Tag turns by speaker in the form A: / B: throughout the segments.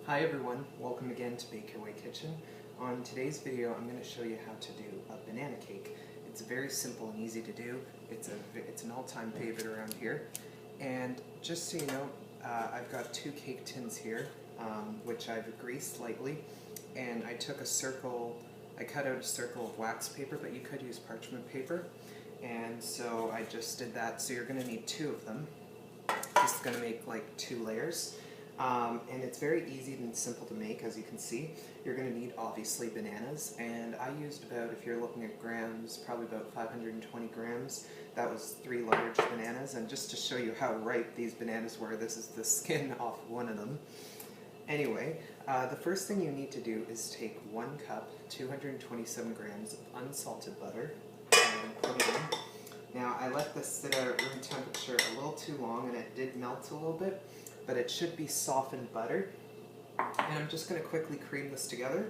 A: Hi everyone, welcome again to Bake Your Way Kitchen. On today's video I'm going to show you how to do a banana cake. It's very simple and easy to do. It's an all-time favorite around here. And just so you know, I've got two cake tins here, which I've greased lightly. And I cut out a circle of wax paper, but you could use parchment paper. And so I just did that, so you're going to need two of them. This is going to make like 2 layers. And it's very easy and simple to make, as you can see. You're going to need, obviously, bananas, and I used about, if you're looking at grams, probably about 520 grams. That was 3 large bananas, and just to show you how ripe these bananas were, this is the skin off one of them. Anyway, the first thing you need to do is take 1 cup, 227 grams of unsalted butter, and put it in. Now, I let this sit at room temperature a little too long, and it did melt a little bit, but it should be softened butter. And I'm just going to quickly cream this together.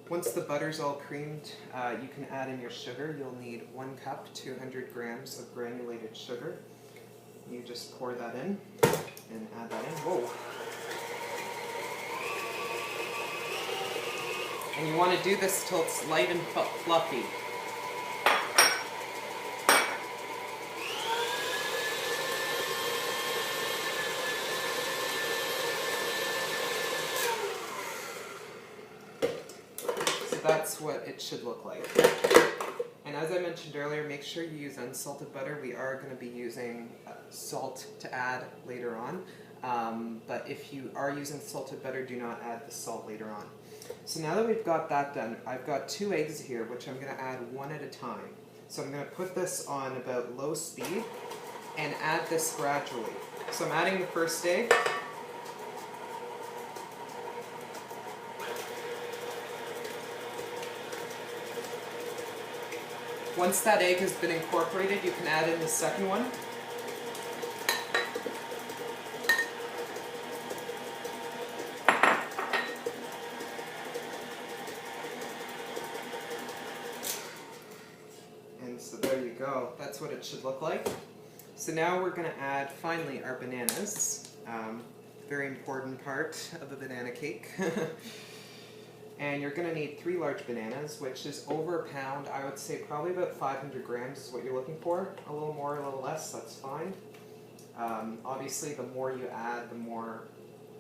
A: Once the butter's all creamed, you can add in your sugar. You'll need 1 cup, 200 grams of granulated sugar. You just pour that in and add that in. Whoa! And you want to do this till it's light and fluffy. So that's what it should look like. And as I mentioned earlier, make sure you use unsalted butter. We are going to be using salt to add later on, but if you are using salted butter, do not add the salt later on. So now that we've got that done, I've got 2 eggs here, which I'm going to add one at a time. So I'm going to put this on about low speed and add this gradually. So I'm adding the first egg. Once that egg has been incorporated, you can add in the second one. And so there you go. That's what it should look like. So now we're going to add, finally, our bananas. Very important part of a banana cake. And you're going to need 3 large bananas, which is over a pound. I would say probably about 500 grams is what you're looking for. A little more, a little less, that's fine. Obviously, the more you add, the more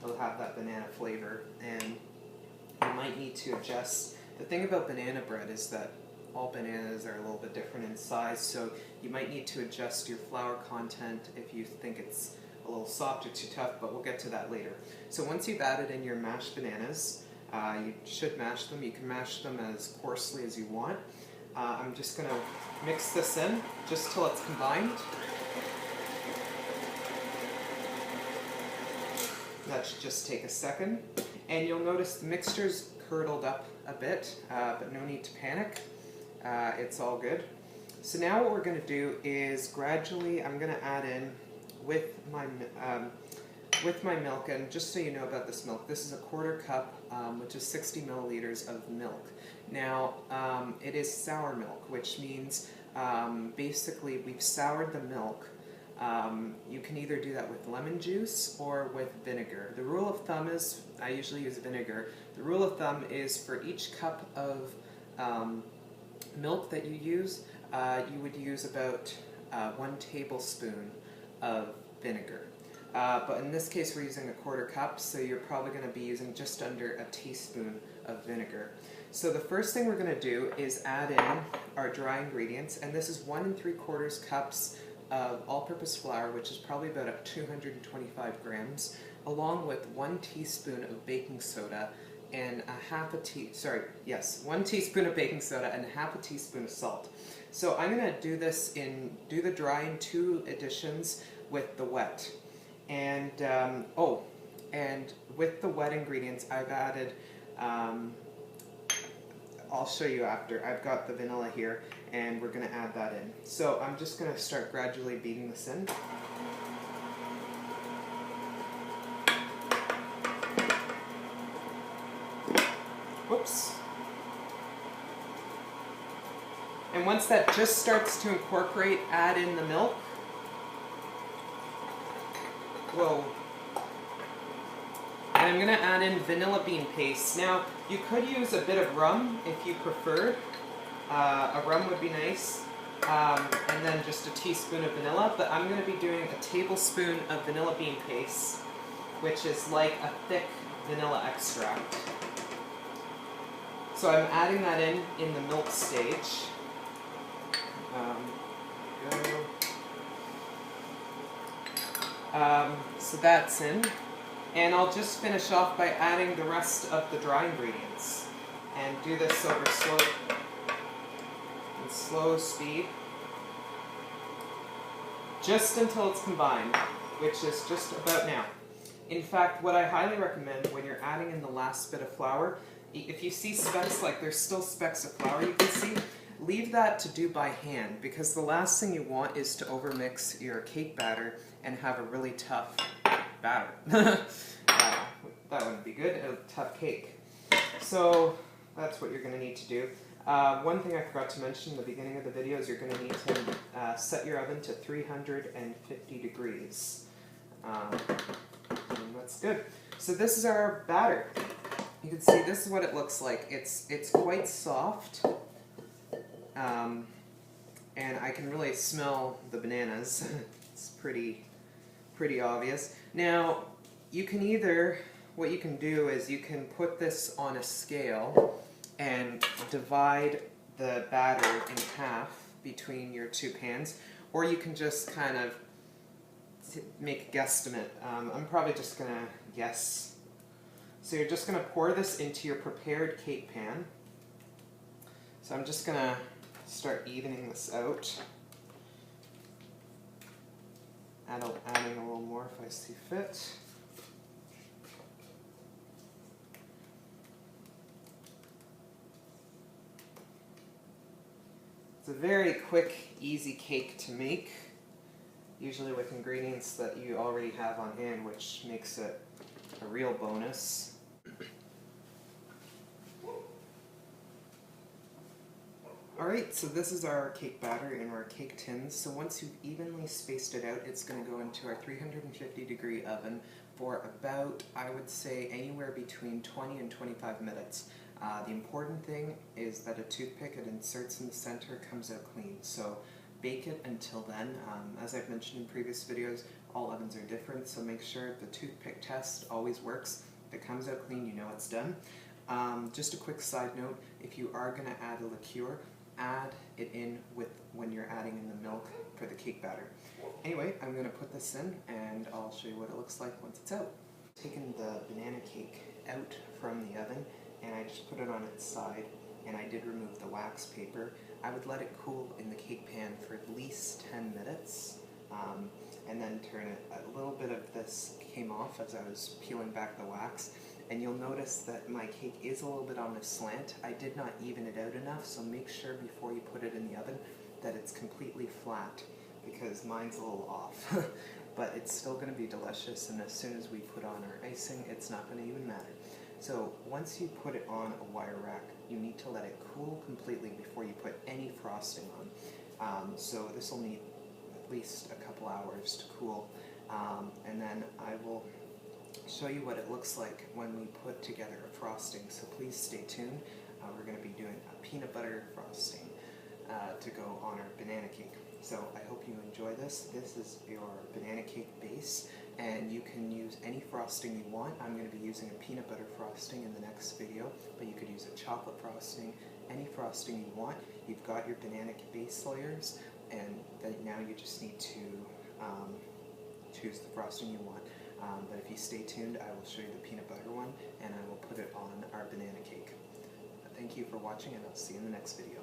A: it'll have that banana flavor. And you might need to adjust. The thing about banana bread is that all bananas are a little bit different in size, so you might need to adjust your flour content if you think it's a little soft or too tough, but we'll get to that later. So once you've added in your mashed bananas, you should mash them. You can mash them as coarsely as you want. I'm just going to mix this in just till it's combined. That should just take a second. And you'll notice the mixture's curdled up a bit, but no need to panic. It's all good. So now what we're going to do is gradually, I'm going to add in with my milk, and just so you know about this milk, this is a 1/4 cup, which is 60 milliliters of milk. Now, it is sour milk, which means basically we've soured the milk. You can either do that with lemon juice or with vinegar. The rule of thumb is, I usually use vinegar, the rule of thumb is for each cup of milk that you use, you would use about 1 tablespoon of vinegar. But in this case we're using a 1/4 cup, so you're probably going to be using just under a teaspoon of vinegar. So the first thing we're going to do is add in our dry ingredients, and this is 1 3/4 cups of all-purpose flour, which is probably about 225 grams, along with 1 teaspoon of baking soda and 1 teaspoon of baking soda and 1/2 teaspoon of salt. So I'm going to do the dry in 2 additions with the wet. And, and with the wet ingredients, I've added, I'll show you after. I've got the vanilla here, and we're going to add that in. So I'm just going to start gradually beating this in. Whoops. And once that just starts to incorporate, add in the milk. Whoa. And I'm going to add in vanilla bean paste. Now, you could use a bit of rum if you preferred. A rum would be nice. And then just a teaspoon of vanilla. But I'm going to be doing a tablespoon of vanilla bean paste, which is like a thick vanilla extract. So I'm adding that in the milk stage. So that's in. And I'll just finish off by adding the rest of the dry ingredients. And do this over slow speed. Just until it's combined, which is just about now. In fact, what I highly recommend when you're adding in the last bit of flour, if you see specks, like there's still specks of flour you can see, leave that to do by hand, because the last thing you want is to overmix your cake batter and have a really tough batter. That wouldn't be good, a tough cake. So that's what you're going to need to do. One thing I forgot to mention in the beginning of the video is you're going to need to set your oven to 350 degrees. And that's good. So this is our batter. You can see this is what it looks like. It's quite soft. And I can really smell the bananas. It's pretty obvious. Now, you can either, what you can do is you can put this on a scale and divide the batter in half between your two pans, or you can just kind of make a guesstimate. I'm probably just going to guess. So you're just going to pour this into your prepared cake pan. So I'm just going to start evening this out. Adding a little more if I see fit. It's a very quick, easy cake to make, usually with ingredients that you already have on hand, which makes it a real bonus. Alright, so this is our cake batter in our cake tins. So once you've evenly spaced it out, it's going to go into our 350 degree oven for about, I would say, anywhere between 20 and 25 minutes. The important thing is that a toothpick, it inserts in the center, comes out clean. So bake it until then. As I've mentioned in previous videos, all ovens are different, so make sure the toothpick test always works. If it comes out clean, you know it's done. Just a quick side note, if you are going to add a liqueur, add it in when you're adding in the milk for the cake batter. Anyway, I'm going to put this in and I'll show you what it looks like once it's out. Taken the banana cake out from the oven and I just put it on its side, and I did remove the wax paper. I would let it cool in the cake pan for at least 10 minutes and then turn it. A little bit of this came off as I was peeling back the wax. And you'll notice that my cake is a little bit on a slant. I did not even it out enough, so make sure before you put it in the oven that it's completely flat, because mine's a little off. But it's still going to be delicious, and as soon as we put on our icing, it's not going to even matter. So once you put it on a wire rack, you need to let it cool completely before you put any frosting on. So this will need at least a couple hours to cool, and then I will show you what it looks like when we put together a frosting, so please stay tuned. We're going to be doing a peanut butter frosting to go on our banana cake. So I hope you enjoy this. This is your banana cake base, and you can use any frosting you want. I'm going to be using a peanut butter frosting in the next video, but you could use a chocolate frosting, any frosting you want. You've got your banana base layers, and then now you just need to choose the frosting you want. But if you stay tuned, I will show you the peanut butter one, and I will put it on our banana cake. Thank you for watching, and I'll see you in the next video.